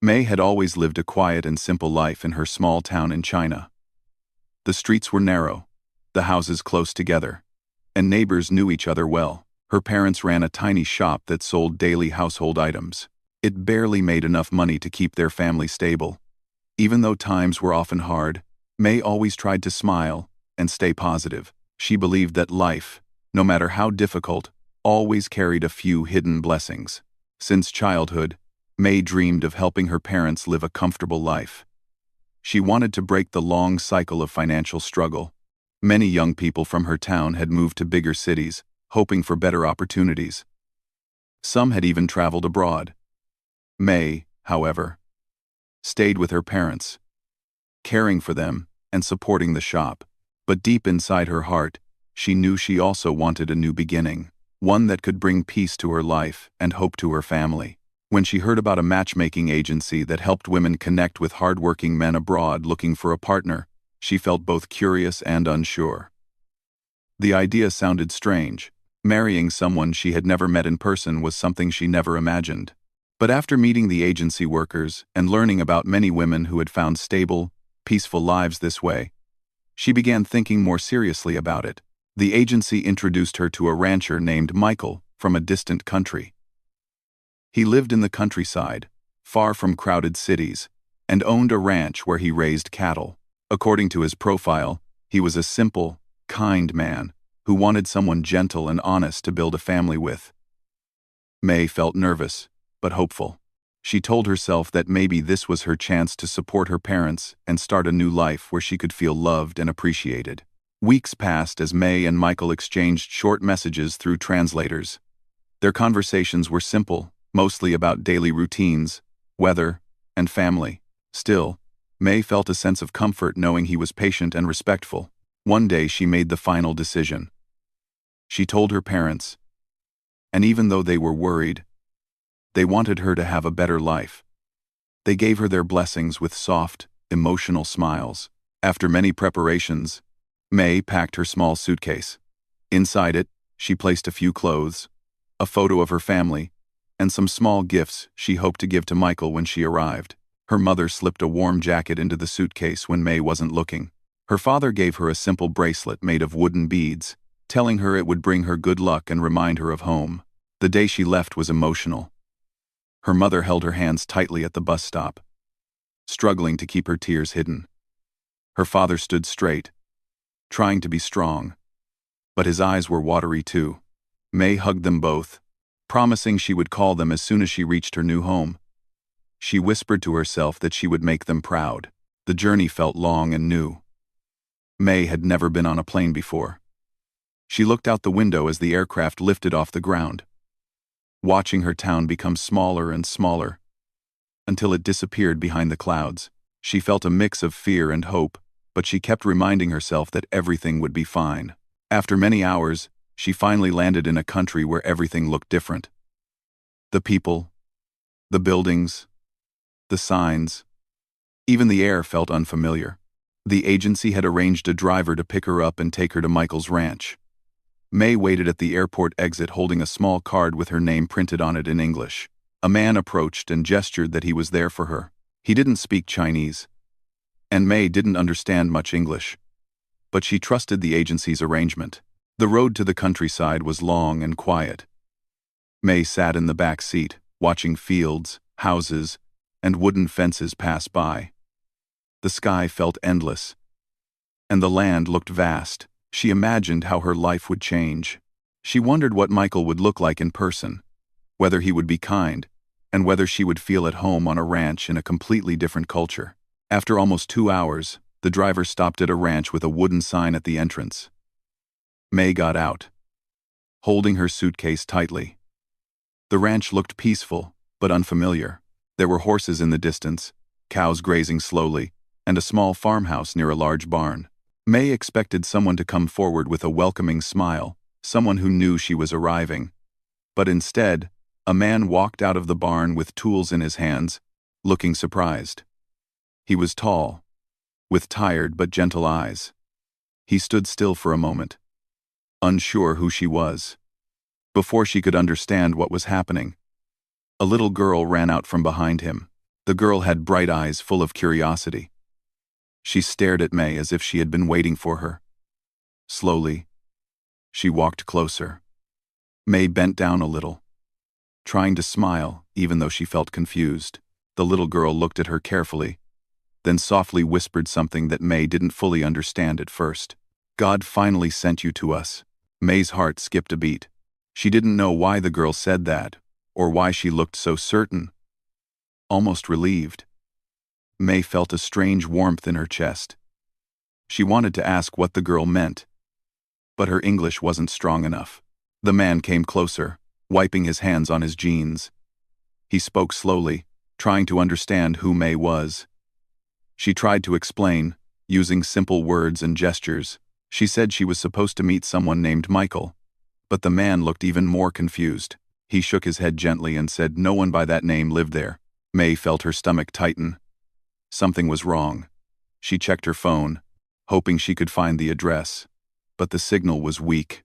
May had always lived a quiet and simple life in her small town in China. The streets were narrow, the houses close together, and neighbors knew each other well. Her parents ran a tiny shop that sold daily household items. It barely made enough money to keep their family stable. Even though times were often hard, May always tried to smile and stay positive. She believed that life, no matter how difficult, always carried a few hidden blessings. Since childhood, May dreamed of helping her parents live a comfortable life. She wanted to break the long cycle of financial struggle. Many young people from her town had moved to bigger cities, hoping for better opportunities. Some had even traveled abroad. May, however, stayed with her parents, caring for them and supporting the shop. But deep inside her heart, she knew she also wanted a new beginning, one that could bring peace to her life and hope to her family. When she heard about a matchmaking agency that helped women connect with hardworking men abroad looking for a partner, she felt both curious and unsure. The idea sounded strange. Marrying someone she had never met in person was something she never imagined. But after meeting the agency workers and learning about many women who had found stable, peaceful lives this way, she began thinking more seriously about it. The agency introduced her to a rancher named Michael from a distant country. He lived in the countryside, far from crowded cities, and owned a ranch where he raised cattle. According to his profile, he was a simple, kind man who wanted someone gentle and honest to build a family with. May felt nervous, but hopeful. She told herself that maybe this was her chance to support her parents and start a new life where she could feel loved and appreciated. Weeks passed as May and Michael exchanged short messages through translators. Their conversations were simple, mostly about daily routines, weather, and family. Still, May felt a sense of comfort knowing he was patient and respectful. One day she made the final decision. She told her parents, and even though they were worried, they wanted her to have a better life. They gave her their blessings with soft, emotional smiles. After many preparations, May packed her small suitcase. Inside it, she placed a few clothes, a photo of her family, and some small gifts she hoped to give to Michael when she arrived. Her mother slipped a warm jacket into the suitcase when May wasn't looking. Her father gave her a simple bracelet made of wooden beads, telling her it would bring her good luck and remind her of home. The day she left was emotional. Her mother held her hands tightly at the bus stop, struggling to keep her tears hidden. Her father stood straight, trying to be strong, but his eyes were watery too. May hugged them both, promising she would call them as soon as she reached her new home. She whispered to herself that she would make them proud. The journey felt long and new. May had never been on a plane before. She looked out the window as the aircraft lifted off the ground, watching her town become smaller and smaller, until it disappeared behind the clouds. She felt a mix of fear and hope, but she kept reminding herself that everything would be fine. After many hours, she finally landed in a country where everything looked different. The people, the buildings, the signs, even the air felt unfamiliar. The agency had arranged a driver to pick her up and take her to Michael's ranch. May waited at the airport exit holding a small card with her name printed on it in English. A man approached and gestured that he was there for her. He didn't speak Chinese, and May didn't understand much English, but she trusted the agency's arrangement. The road to the countryside was long and quiet. May sat in the back seat, watching fields, houses, and wooden fences pass by. The sky felt endless, and the land looked vast. She imagined how her life would change. She wondered what Michael would look like in person, whether he would be kind, and whether she would feel at home on a ranch in a completely different culture. After almost 2 hours, the driver stopped at a ranch with a wooden sign at the entrance. May got out, holding her suitcase tightly. The ranch looked peaceful, but unfamiliar. There were horses in the distance, cows grazing slowly, and a small farmhouse near a large barn. May expected someone to come forward with a welcoming smile, someone who knew she was arriving. But instead, a man walked out of the barn with tools in his hands, looking surprised. He was tall, with tired but gentle eyes. He stood still for a moment, unsure who she was. Before she could understand what was happening, a little girl ran out from behind him. The girl had bright eyes full of curiosity. She stared at May as if she had been waiting for her. Slowly, she walked closer. May bent down a little, trying to smile even though she felt confused. The little girl looked at her carefully, then softly whispered something that May didn't fully understand at first. "God finally sent you to us." May's heart skipped a beat. She didn't know why the girl said that, or why she looked so certain, almost relieved. May felt a strange warmth in her chest. She wanted to ask what the girl meant, but her English wasn't strong enough. The man came closer, wiping his hands on his jeans. He spoke slowly, trying to understand who May was. She tried to explain, using simple words and gestures. She said she was supposed to meet someone named Michael, but the man looked even more confused. He shook his head gently and said no one by that name lived there. May felt her stomach tighten. Something was wrong. She checked her phone, hoping she could find the address, but the signal was weak.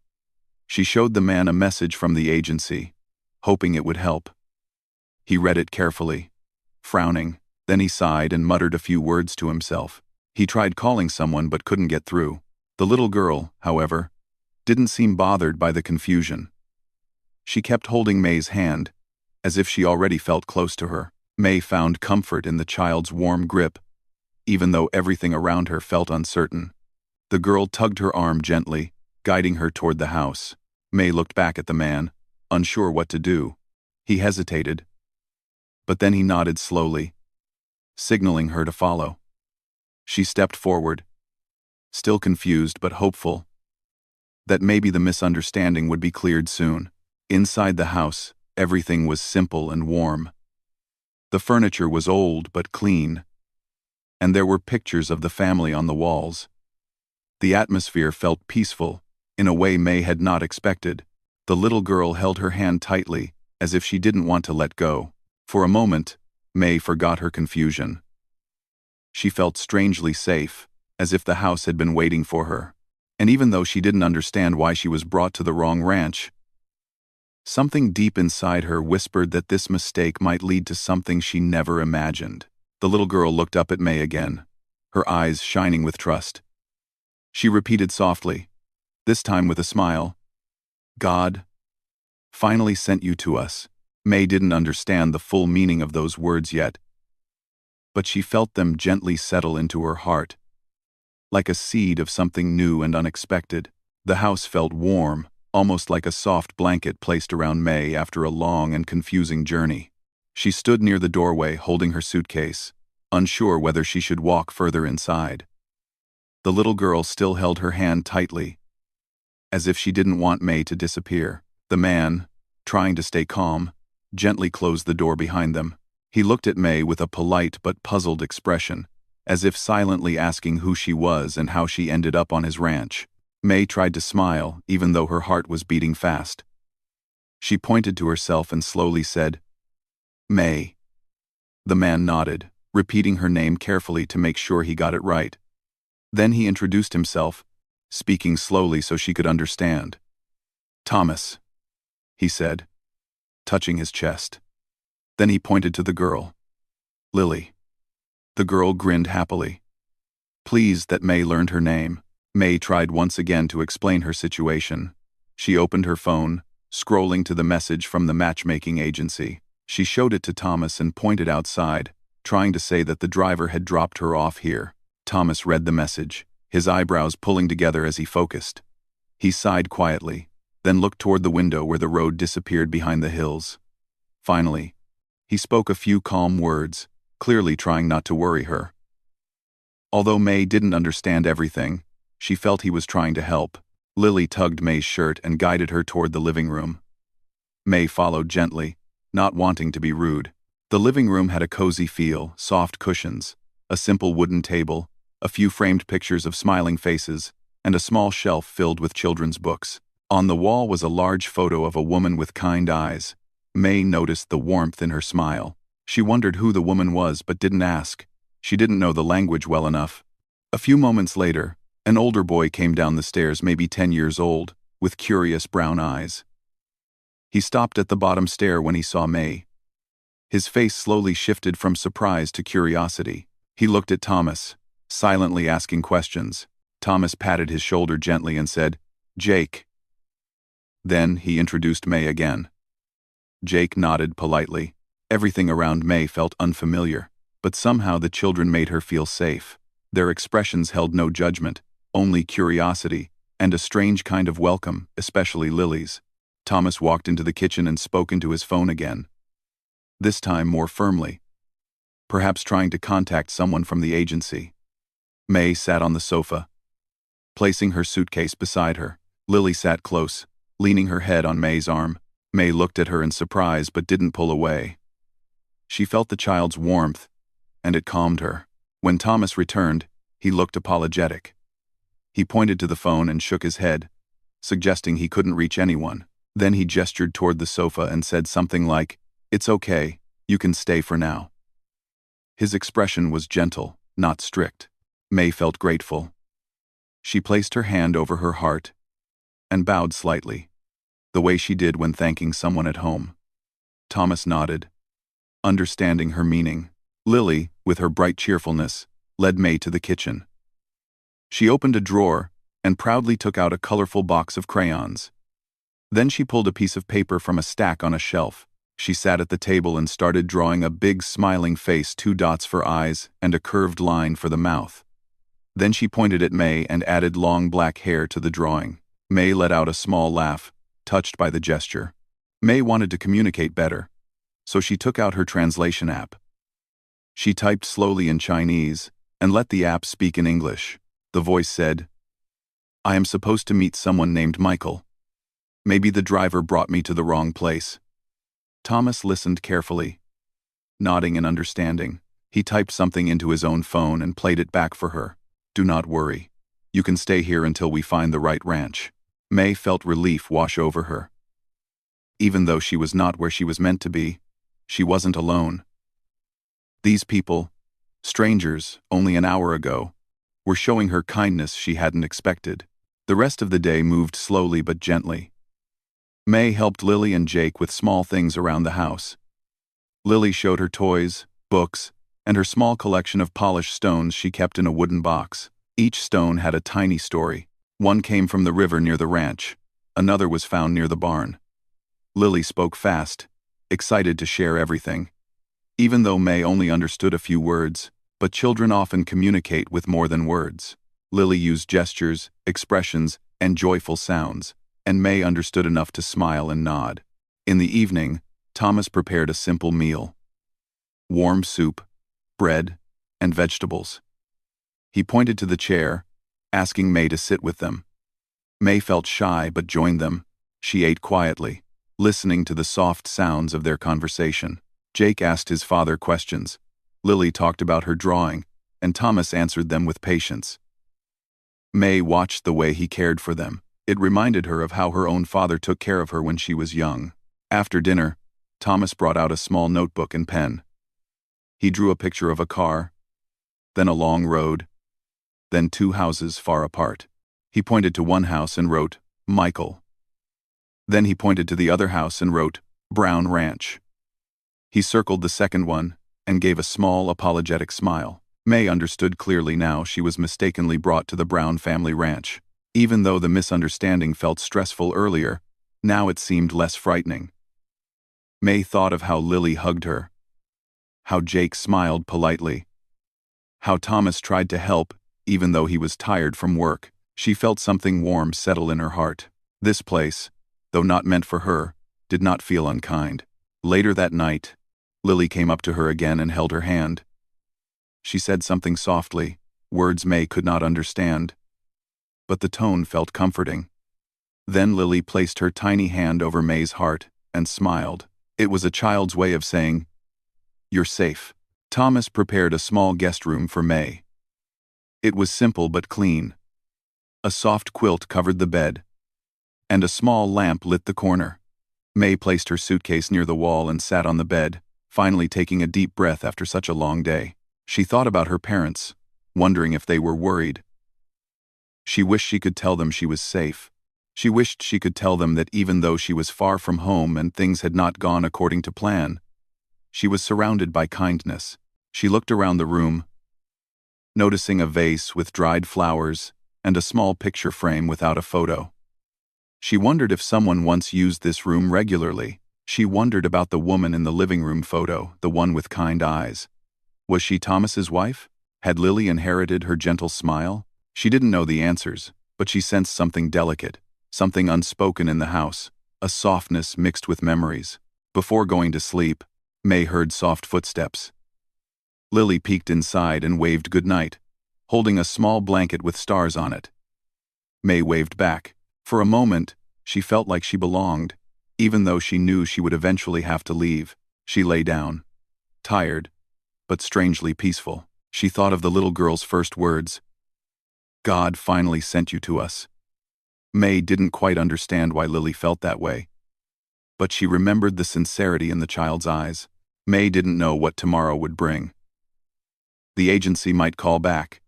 She showed the man a message from the agency, hoping it would help. He read it carefully, frowning. Then he sighed and muttered a few words to himself. He tried calling someone but couldn't get through. The little girl, however, didn't seem bothered by the confusion. She kept holding May's hand, as if she already felt close to her. May found comfort in the child's warm grip, even though everything around her felt uncertain. The girl tugged her arm gently, guiding her toward the house. May looked back at the man, unsure what to do. He hesitated, but then he nodded slowly, signaling her to follow. She stepped forward, still confused but hopeful that maybe the misunderstanding would be cleared soon. Inside the house, everything was simple and warm. The furniture was old but clean, and there were pictures of the family on the walls. The atmosphere felt peaceful, in a way May had not expected. The little girl held her hand tightly, as if she didn't want to let go. For a moment, May forgot her confusion. She felt strangely safe, as if the house had been waiting for her. And even though she didn't understand why she was brought to the wrong ranch, something deep inside her whispered that this mistake might lead to something she never imagined. The little girl looked up at May again, her eyes shining with trust. She repeated softly, this time with a smile, "God finally sent you to us." May didn't understand the full meaning of those words yet, but she felt them gently settle into her heart, like a seed of something new and unexpected. The house felt warm, almost like a soft blanket placed around May after a long and confusing journey. She stood near the doorway holding her suitcase, unsure whether she should walk further inside. The little girl still held her hand tightly, as if she didn't want May to disappear. The man, trying to stay calm, gently closed the door behind them. He looked at May with a polite but puzzled expression, as if silently asking who she was and how she ended up on his ranch. May tried to smile, even though her heart was beating fast. She pointed to herself and slowly said, "May." The man nodded, repeating her name carefully to make sure he got it right. Then he introduced himself, speaking slowly so she could understand. "Thomas," he said, touching his chest. Then he pointed to the girl. "Lily." The girl grinned happily, pleased that May learned her name. May tried once again to explain her situation. She opened her phone, scrolling to the message from the matchmaking agency. She showed it to Thomas and pointed outside, trying to say that the driver had dropped her off here. Thomas read the message, his eyebrows pulling together as he focused. He sighed quietly, then looked toward the window where the road disappeared behind the hills. Finally, he spoke a few calm words, clearly trying not to worry her. Although May didn't understand everything, she felt he was trying to help. Lily tugged May's shirt and guided her toward the living room. May followed gently, not wanting to be rude. The living room had a cozy feel, soft cushions, a simple wooden table, a few framed pictures of smiling faces, and a small shelf filled with children's books. On the wall was a large photo of a woman with kind eyes. May noticed the warmth in her smile. She wondered who the woman was but didn't ask. She didn't know the language well enough. A few moments later, an older boy came down the stairs, maybe 10 years old, with curious brown eyes. He stopped at the bottom stair when he saw May. His face slowly shifted from surprise to curiosity. He looked at Thomas, silently asking questions. Thomas patted his shoulder gently and said, "Jake." Then he introduced May again. Jake nodded politely. Everything around May felt unfamiliar, but somehow the children made her feel safe. Their expressions held no judgment, only curiosity, and a strange kind of welcome, especially Lily's. Thomas walked into the kitchen and spoke into his phone again. This time more firmly, perhaps trying to contact someone from the agency. May sat on the sofa, placing her suitcase beside her. Lily sat close, leaning her head on May's arm. May looked at her in surprise but didn't pull away. She felt the child's warmth, and it calmed her. When Thomas returned, he looked apologetic. He pointed to the phone and shook his head, suggesting he couldn't reach anyone. Then he gestured toward the sofa and said something like, "It's okay, you can stay for now." His expression was gentle, not strict. May felt grateful. She placed her hand over her heart and bowed slightly, the way she did when thanking someone at home. Thomas nodded, understanding her meaning. Lily, with her bright cheerfulness, led May to the kitchen. She opened a drawer and proudly took out a colorful box of crayons. Then she pulled a piece of paper from a stack on a shelf. She sat at the table and started drawing a big smiling face, 2 dots for eyes and a curved line for the mouth. Then she pointed at May and added long black hair to the drawing. May let out a small laugh, touched by the gesture. May wanted to communicate better, so she took out her translation app. She typed slowly in Chinese and let the app speak in English. The voice said, "I am supposed to meet someone named Michael. Maybe the driver brought me to the wrong place." Thomas listened carefully, nodding in understanding. He typed something into his own phone and played it back for her. "Do not worry. You can stay here until we find the right ranch." May felt relief wash over her. Even though she was not where she was meant to be, she wasn't alone. These people, strangers only an hour ago, were showing her kindness she hadn't expected. The rest of the day moved slowly but gently. May helped Lily and Jake with small things around the house. Lily showed her toys, books, and her small collection of polished stones she kept in a wooden box. Each stone had a tiny story. One came from the river near the ranch. Another was found near the barn. Lily spoke fast, excited to share everything. Even though May only understood a few words, but children often communicate with more than words. Lily used gestures, expressions, and joyful sounds, and May understood enough to smile and nod. In the evening, Thomas prepared a simple meal. Warm soup, bread, and vegetables. He pointed to the chair, asking May to sit with them. May felt shy but joined them. She ate quietly, listening to the soft sounds of their conversation. Jake asked his father questions. Lily talked about her drawing, and Thomas answered them with patience. May watched the way he cared for them. It reminded her of how her own father took care of her when she was young. After dinner, Thomas brought out a small notebook and pen. He drew a picture of a car, then a long road, then 2 houses far apart. He pointed to one house and wrote, "Michael." Then he pointed to the other house and wrote, "Brown Ranch." He circled the second one and gave a small, apologetic smile. May understood clearly now she was mistakenly brought to the Brown family ranch. Even though the misunderstanding felt stressful earlier, now it seemed less frightening. May thought of how Lily hugged her, how Jake smiled politely, how Thomas tried to help even though he was tired from work. She felt something warm settle in her heart. This place, though not meant for her, did not feel unkind. Later that night, Lily came up to her again and held her hand. She said something softly, words May could not understand, but the tone felt comforting. Then Lily placed her tiny hand over May's heart and smiled. It was a child's way of saying, "You're safe." Thomas prepared a small guest room for May. It was simple but clean. A soft quilt covered the bed, and a small lamp lit the corner. May placed her suitcase near the wall and sat on the bed, finally taking a deep breath after such a long day. She thought about her parents, wondering if they were worried. She wished she could tell them she was safe. She wished she could tell them that even though she was far from home and things had not gone according to plan, She was surrounded by kindness. She looked around the room, noticing a vase with dried flowers and a small picture frame without a photo. She wondered if someone once used this room regularly. She wondered about the woman in the living room photo, the one with kind eyes. Was she Thomas's wife? Had Lily inherited her gentle smile? She didn't know the answers, but she sensed something delicate, something unspoken in the house, a softness mixed with memories. Before going to sleep, May heard soft footsteps. Lily peeked inside and waved goodnight, holding a small blanket with stars on it. May waved back. For a moment, she felt like she belonged, even though she knew she would eventually have to leave. She lay down, tired, but strangely peaceful. She thought of the little girl's first words. God finally sent you to us. May didn't quite understand why Lily felt that way, but she remembered the sincerity in the child's eyes. May didn't know what tomorrow would bring. The agency might call back.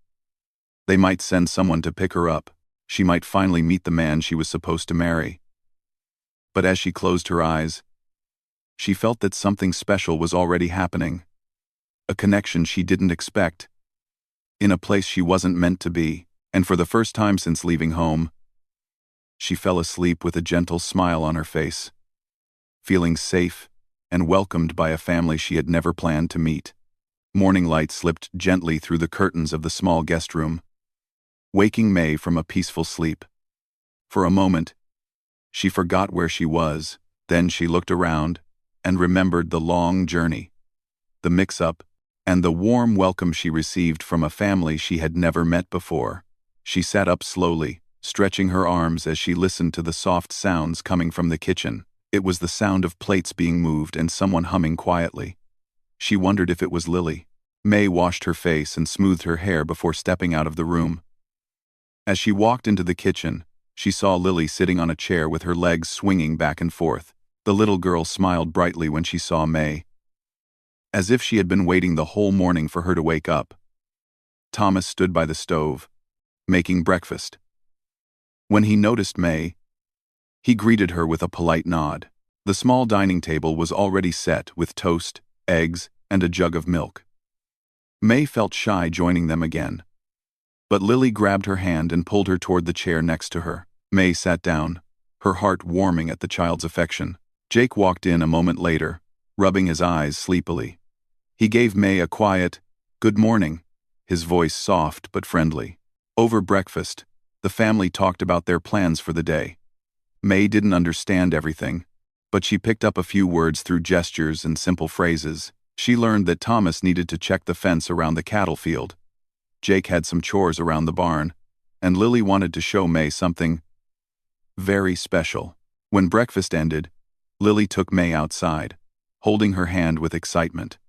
They might send someone to pick her up. She might finally meet the man she was supposed to marry. But as she closed her eyes, she felt that something special was already happening. A connection she didn't expect, in a place she wasn't meant to be, and for the first time since leaving home, she fell asleep with a gentle smile on her face, feeling safe and welcomed by a family she had never planned to meet. Morning light slipped gently through the curtains of the small guest room, waking May from a peaceful sleep. For a moment, she forgot where she was. Then she looked around and remembered the long journey, the mix-up, and the warm welcome she received from a family she had never met before. She sat up slowly, stretching her arms as she listened to the soft sounds coming from the kitchen. It was the sound of plates being moved and someone humming quietly. She wondered if it was Lily. May washed her face and smoothed her hair before stepping out of the room. As she walked into the kitchen, she saw Lily sitting on a chair with her legs swinging back and forth. The little girl smiled brightly when she saw May, as if she had been waiting the whole morning for her to wake up. Thomas stood by the stove, making breakfast. When he noticed May, he greeted her with a polite nod. The small dining table was already set with toast, eggs, and a jug of milk. May felt shy joining them again, but Lily grabbed her hand and pulled her toward the chair next to her. May sat down, her heart warming at the child's affection. Jake walked in a moment later, rubbing his eyes sleepily. He gave May a quiet, "Good morning," his voice soft but friendly. Over breakfast, the family talked about their plans for the day. May didn't understand everything, but she picked up a few words through gestures and simple phrases. She learned that Thomas needed to check the fence around the cattle field. Jake had some chores around the barn, and Lily wanted to show May something very special. When breakfast ended, Lily took May outside, holding her hand with excitement.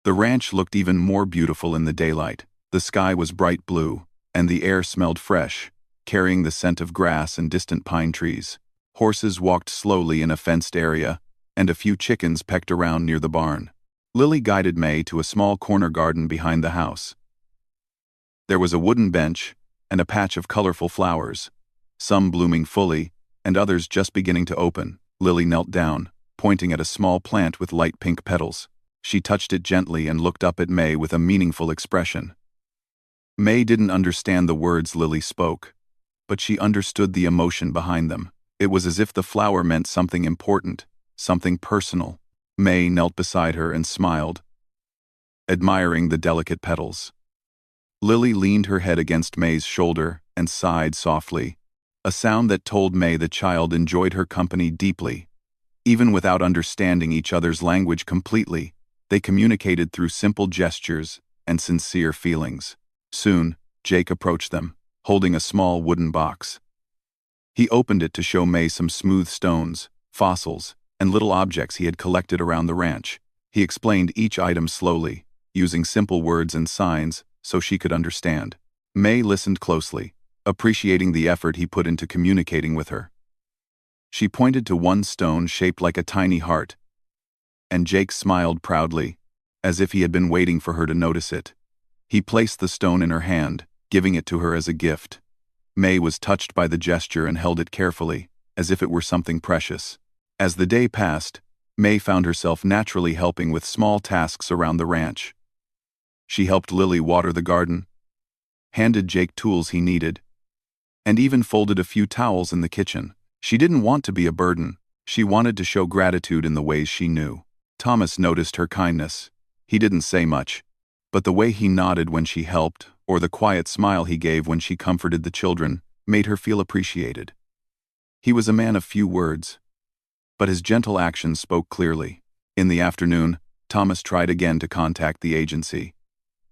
The ranch looked even more beautiful in the daylight. The sky was bright blue, and the air smelled fresh, carrying the scent of grass and distant pine trees. Horses walked slowly in a fenced area, and a few chickens pecked around near the barn. Lily guided May to a small corner garden behind the house. There was a wooden bench and a patch of colorful flowers, some blooming fully and others just beginning to open. Lily knelt down, pointing at a small plant with light pink petals. She touched it gently and looked up at May with a meaningful expression. May didn't understand the words Lily spoke, but she understood the emotion behind them. It was as if the flower meant something important, something personal. May knelt beside her and smiled, admiring the delicate petals. Lily leaned her head against May's shoulder and sighed softly, a sound that told May the child enjoyed her company deeply. Even without understanding each other's language completely, they communicated through simple gestures and sincere feelings. Soon, Jake approached them, holding a small wooden box. He opened it to show May some smooth stones, fossils, and little objects he had collected around the ranch. He explained each item slowly, using simple words and signs so she could understand. May listened closely, appreciating the effort he put into communicating with her. She pointed to one stone shaped like a tiny heart, and Jake smiled proudly, as if he had been waiting for her to notice it. He placed the stone in her hand, giving it to her as a gift. May was touched by the gesture and held it carefully, as if it were something precious. As the day passed, May found herself naturally helping with small tasks around the ranch. She helped Lily water the garden, handed Jake tools he needed, and even folded a few towels in the kitchen. She didn't want to be a burden. She wanted to show gratitude in the ways she knew. Thomas noticed her kindness. He didn't say much, but the way he nodded when she helped, or the quiet smile he gave when she comforted the children, made her feel appreciated. He was a man of few words, but his gentle actions spoke clearly. In the afternoon, Thomas tried again to contact the agency.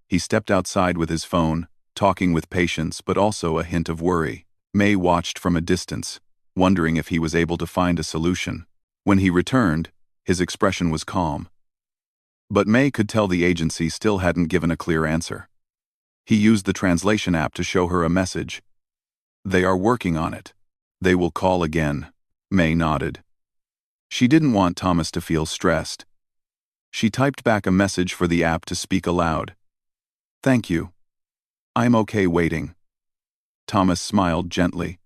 He stepped outside with his phone, talking with patience but also a hint of worry. May watched from a distance, wondering if he was able to find a solution. When he returned, his expression was calm. But May could tell the agency still hadn't given a clear answer. He used the translation app to show her a message. "They are working on it. They will call again." May nodded. She didn't want Thomas to feel stressed. She typed back a message for the app to speak aloud. "Thank you. I'm okay waiting." Thomas smiled gently,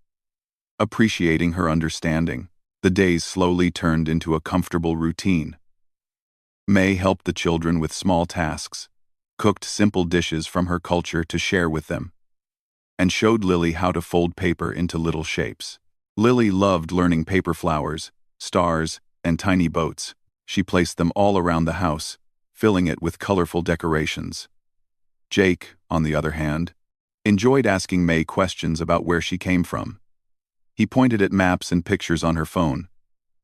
appreciating her understanding. The days slowly turned into a comfortable routine. May helped the children with small tasks, cooked simple dishes from her culture to share with them, and showed Lily how to fold paper into little shapes. Lily loved learning paper flowers, stars, and tiny boats. She placed them all around the house, filling it with colorful decorations. Jake, on the other hand, enjoyed asking May questions about where she came from. He pointed at maps and pictures on her phone,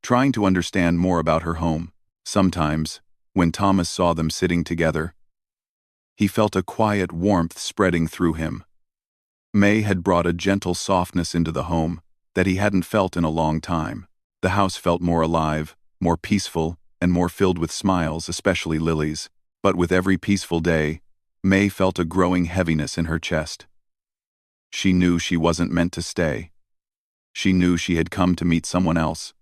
trying to understand more about her home. Sometimes, when Thomas saw them sitting together, he felt a quiet warmth spreading through him. May had brought a gentle softness into the home that he hadn't felt in a long time. The house felt more alive, more peaceful, and more filled with smiles, especially Lily's. But with every peaceful day, May felt a growing heaviness in her chest. She knew she wasn't meant to stay. She knew she had come to meet someone else,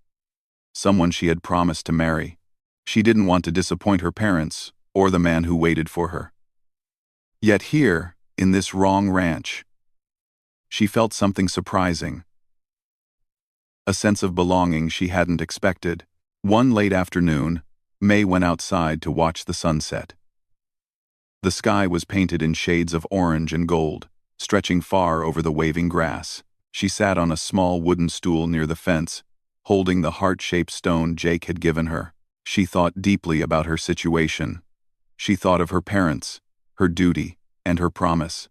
someone she had promised to marry. She didn't want to disappoint her parents or the man who waited for her. Yet here, in this wrong ranch, she felt something surprising. A sense of belonging she hadn't expected. One late afternoon, May went outside to watch the sunset. The sky was painted in shades of orange and gold, stretching far over the waving grass. She sat on a small wooden stool near the fence, holding the heart-shaped stone Jake had given her. She thought deeply about her situation. She thought of her parents, her duty, and her promise.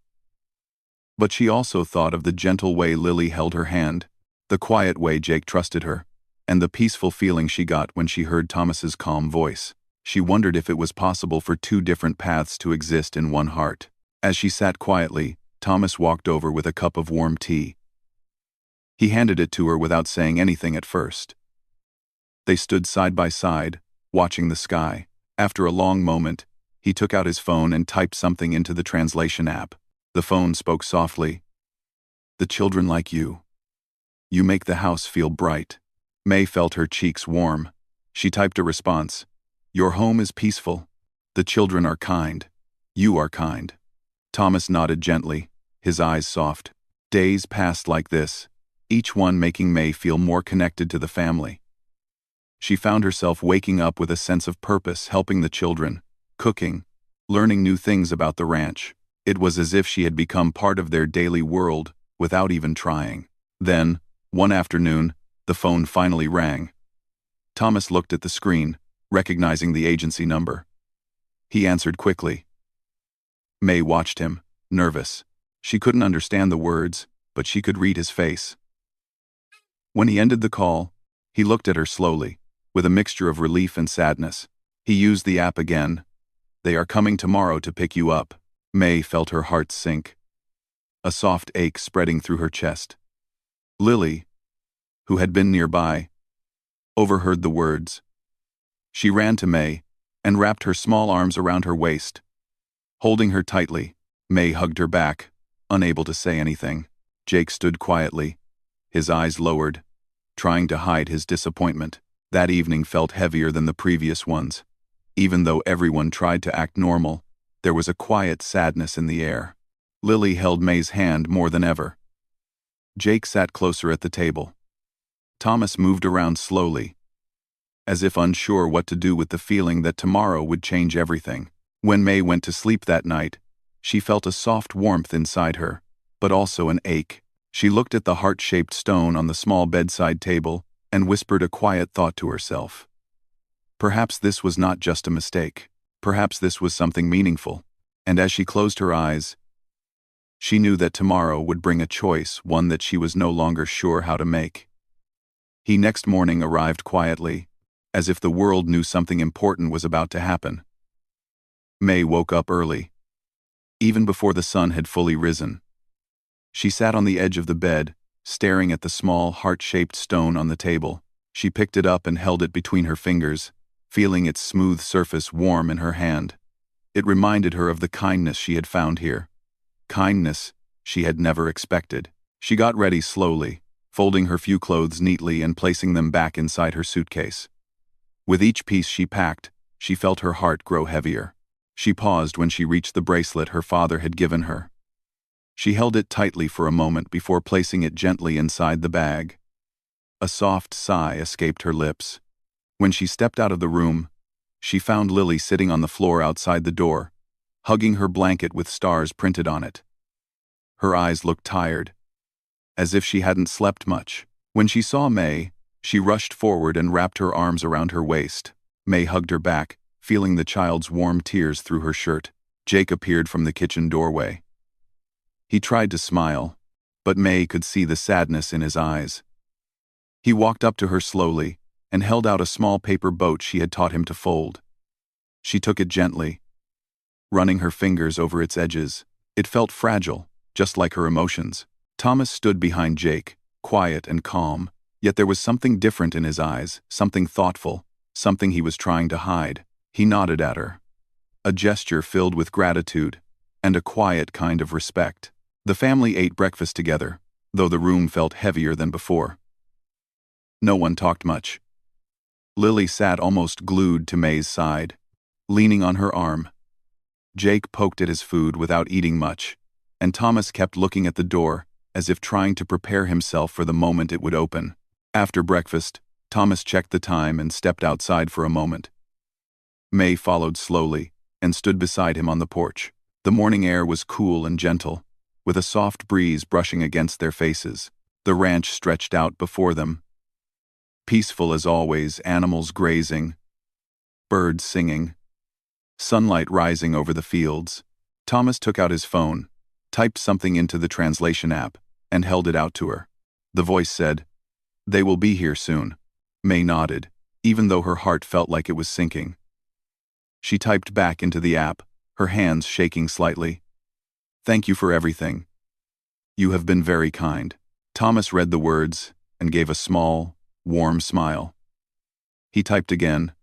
But she also thought of the gentle way Lily held her hand, the quiet way Jake trusted her, and the peaceful feeling she got when she heard Thomas's calm voice. She wondered if it was possible for two different paths to exist in one heart. As she sat quietly, Thomas walked over with a cup of warm tea. He handed it to her without saying anything at first. They stood side by side, watching the sky. After a long moment, he took out his phone and typed something into the translation app. The phone spoke softly. "The children like you. You make the house feel bright." May felt her cheeks warm. She typed a response. "Your home is peaceful. The children are kind. You are kind." Thomas nodded gently, his eyes soft. Days passed like this, each one making May feel more connected to the family. She found herself waking up with a sense of purpose, helping the children, cooking, learning new things about the ranch. It was as if she had become part of their daily world without even trying. Then, one afternoon, the phone finally rang. Thomas looked at the screen, recognizing the agency number. He answered quickly. May watched him, nervous. She couldn't understand the words, but she could read his face. When he ended the call, he looked at her slowly, with a mixture of relief and sadness. He used the app again. "They are coming tomorrow to pick you up." May felt her heart sink, a soft ache spreading through her chest. Lily, who had been nearby, overheard the words. She ran to May and wrapped her small arms around her waist. Holding her tightly, May hugged her back, unable to say anything. Jake stood quietly, his eyes lowered, trying to hide his disappointment. That evening felt heavier than the previous ones. Even though everyone tried to act normal, there was a quiet sadness in the air. Lily held May's hand more than ever. Jake sat closer at the table. Thomas moved around slowly, as if unsure what to do with the feeling that tomorrow would change everything. When May went to sleep that night, she felt a soft warmth inside her, but also an ache. She looked at the heart-shaped stone on the small bedside table and whispered a quiet thought to herself. Perhaps this was not just a mistake. Perhaps this was something meaningful. And as she closed her eyes, she knew that tomorrow would bring a choice, one that she was no longer sure how to make. He next morning arrived quietly, as if the world knew something important was about to happen. May woke up early, even before the sun had fully risen. She sat on the edge of the bed, staring at the small, heart-shaped stone on the table. She picked it up and held it between her fingers, feeling its smooth surface warm in her hand. It reminded her of the kindness she had found here. Kindness she had never expected. She got ready slowly, folding her few clothes neatly and placing them back inside her suitcase. With each piece she packed, she felt her heart grow heavier. She paused when she reached the bracelet her father had given her. She held it tightly for a moment before placing it gently inside the bag. A soft sigh escaped her lips. When she stepped out of the room, she found Lily sitting on the floor outside the door, hugging her blanket with stars printed on it. Her eyes looked tired, as if she hadn't slept much. When she saw May, she rushed forward and wrapped her arms around her waist. May hugged her back, feeling the child's warm tears through her shirt. Jake appeared from the kitchen doorway. He tried to smile, but May could see the sadness in his eyes. He walked up to her slowly and held out a small paper boat she had taught him to fold. She took it gently, running her fingers over its edges. It felt fragile, just like her emotions. Thomas stood behind Jake, quiet and calm, yet there was something different in his eyes, something thoughtful, something he was trying to hide. He nodded at her, a gesture filled with gratitude and a quiet kind of respect. The family ate breakfast together, though the room felt heavier than before. No one talked much. Lily sat almost glued to May's side, leaning on her arm. Jake poked at his food without eating much, and Thomas kept looking at the door, as if trying to prepare himself for the moment it would open. After breakfast, Thomas checked the time and stepped outside for a moment. May followed slowly and stood beside him on the porch. The morning air was cool and gentle, with a soft breeze brushing against their faces. The ranch stretched out before them, peaceful as always, animals grazing, birds singing, sunlight rising over the fields. Thomas took out his phone, typed something into the translation app, and held it out to her. The voice said, "They will be here soon." May nodded, even though her heart felt like it was sinking. She typed back into the app, her hands shaking slightly. "Thank you for everything. You have been very kind." Thomas read the words and gave a small, warm smile. He typed again,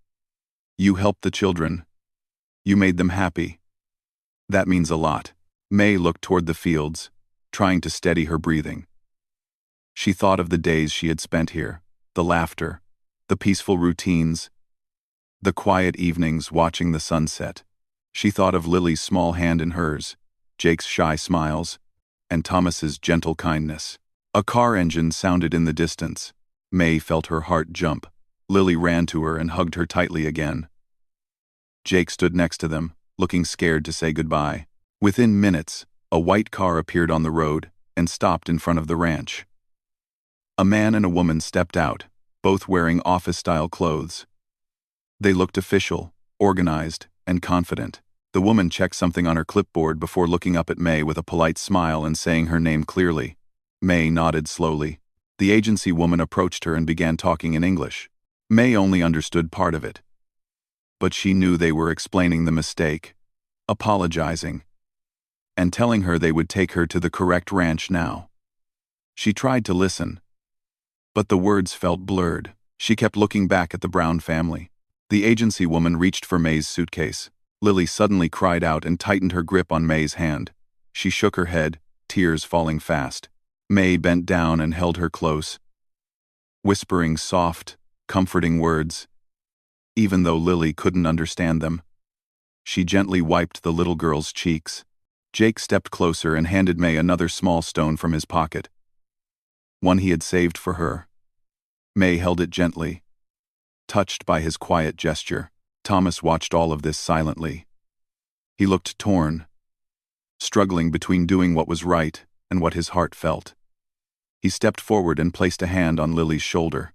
"You helped the children. You made them happy. That means a lot." May looked toward the fields, trying to steady her breathing. She thought of the days she had spent here, the laughter, the peaceful routines, the quiet evenings watching the sunset. She thought of Lily's small hand in hers, Jake's shy smiles, and Thomas's gentle kindness. A car engine sounded in the distance. May felt her heart jump. Lily ran to her and hugged her tightly again. Jake stood next to them, looking scared to say goodbye. Within minutes, a white car appeared on the road and stopped in front of the ranch. A man and a woman stepped out, both wearing office-style clothes. They looked official, organized, and confident. The woman checked something on her clipboard before looking up at May with a polite smile and saying her name clearly. May nodded slowly. The agency woman approached her and began talking in English. May only understood part of it, but she knew they were explaining the mistake, apologizing, and telling her they would take her to the correct ranch now. She tried to listen, but the words felt blurred. She kept looking back at the Brown family. The agency woman reached for May's suitcase. Lily suddenly cried out and tightened her grip on May's hand. She shook her head, tears falling fast. May bent down and held her close, whispering soft, comforting words, even though Lily couldn't understand them. She gently wiped the little girl's cheeks. Jake stepped closer and handed May another small stone from his pocket, one he had saved for her. May held it gently, touched by his quiet gesture. Thomas watched all of this silently. He looked torn, struggling between doing what was right and what his heart felt. He stepped forward and placed a hand on Lily's shoulder,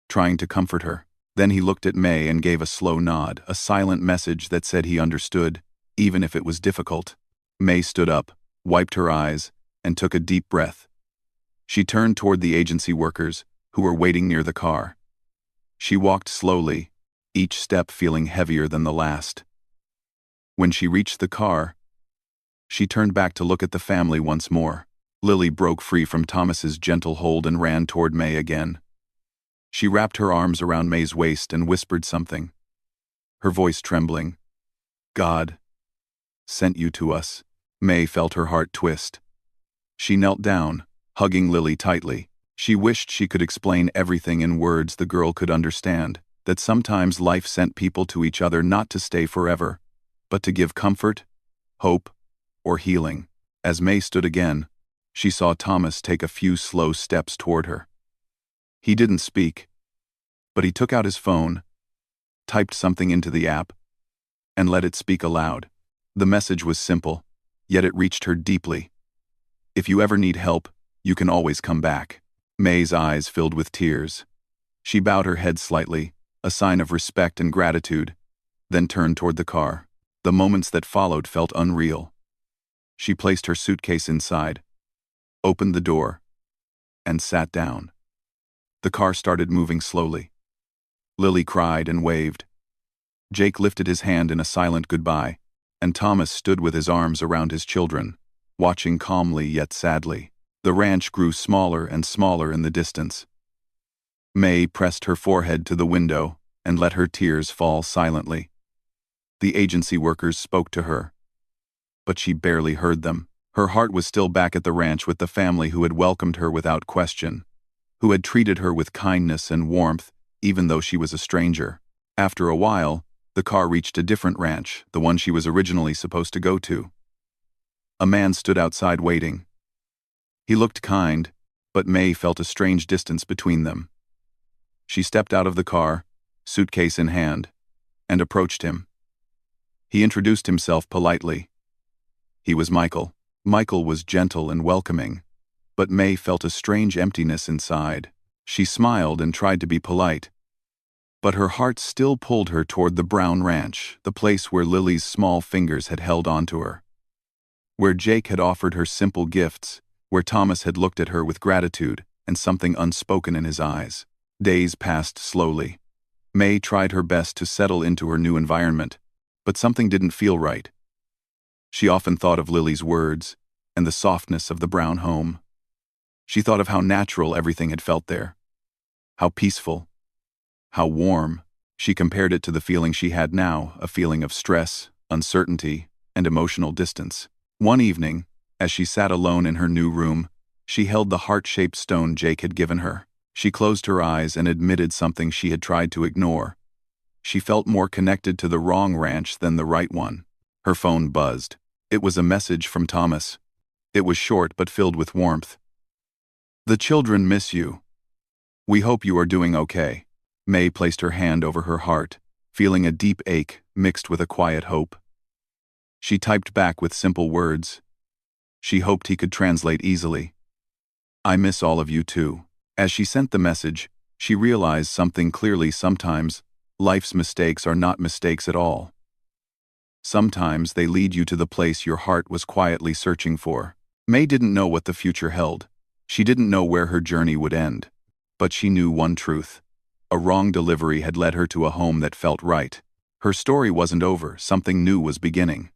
trying to comfort her. Then he looked at May and gave a slow nod, a silent message that said he understood, even if it was difficult. May stood up, wiped her eyes, and took a deep breath. She turned toward the agency workers, who were waiting near the car. She walked slowly, each step feeling heavier than the last. When she reached the car, she turned back to look at the family once more. Lily broke free from Thomas's gentle hold and ran toward May again. She wrapped her arms around May's waist and whispered something, her voice trembling. "God sent you to us." May felt her heart twist. She knelt down, hugging Lily tightly. She wished she could explain everything in words the girl could understand, that sometimes life sent people to each other not to stay forever, but to give comfort, hope, or healing. As May stood again, she saw Thomas take a few slow steps toward her. He didn't speak, but he took out his phone, typed something into the app, and let it speak aloud. The message was simple, yet it reached her deeply. "If you ever need help, you can always come back." May's eyes filled with tears. She bowed her head slightly, a sign of respect and gratitude, then turned toward the car. The moments that followed felt unreal. She placed her suitcase inside, opened the door, and sat down. The car started moving slowly. Lily cried and waved. Jake lifted his hand in a silent goodbye, and Thomas stood with his arms around his children, watching calmly yet sadly. The ranch grew smaller and smaller in the distance. May pressed her forehead to the window and let her tears fall silently. The agency workers spoke to her, but she barely heard them. Her heart was still back at the ranch with the family who had welcomed her without question, who had treated her with kindness and warmth even though she was a stranger. After a while, the car reached a different ranch, the one she was originally supposed to go to. A man stood outside waiting. He looked kind, but May felt a strange distance between them. She stepped out of the car, suitcase in hand, and approached him. He introduced himself politely. He was Michael. Michael was gentle and welcoming, but May felt a strange emptiness inside. She smiled and tried to be polite, but her heart still pulled her toward the brown ranch, the place where Lily's small fingers had held onto her, where Jake had offered her simple gifts, where Thomas had looked at her with gratitude and something unspoken in his eyes. Days passed slowly. May tried her best to settle into her new environment, but something didn't feel right. She often thought of Lily's words and the softness of the brown home. She thought of how natural everything had felt there, how peaceful, how warm. She compared it to the feeling she had now, a feeling of stress, uncertainty, and emotional distance. One evening, as she sat alone in her new room, she held the heart-shaped stone Jake had given her. She closed her eyes and admitted something she had tried to ignore. She felt more connected to the wrong ranch than the right one. Her phone buzzed. It was a message from Thomas. It was short but filled with warmth. "The children miss you. We hope you are doing okay." May placed her hand over her heart, feeling a deep ache mixed with a quiet hope. She typed back with simple words. She hoped he could translate easily. "I miss all of you too." As she sent the message, she realized something clearly. Sometimes, life's mistakes are not mistakes at all. Sometimes they lead you to the place your heart was quietly searching for. May didn't know what the future held. She didn't know where her journey would end. But she knew one truth. A wrong delivery had led her to a home that felt right. Her story wasn't over, something new was beginning.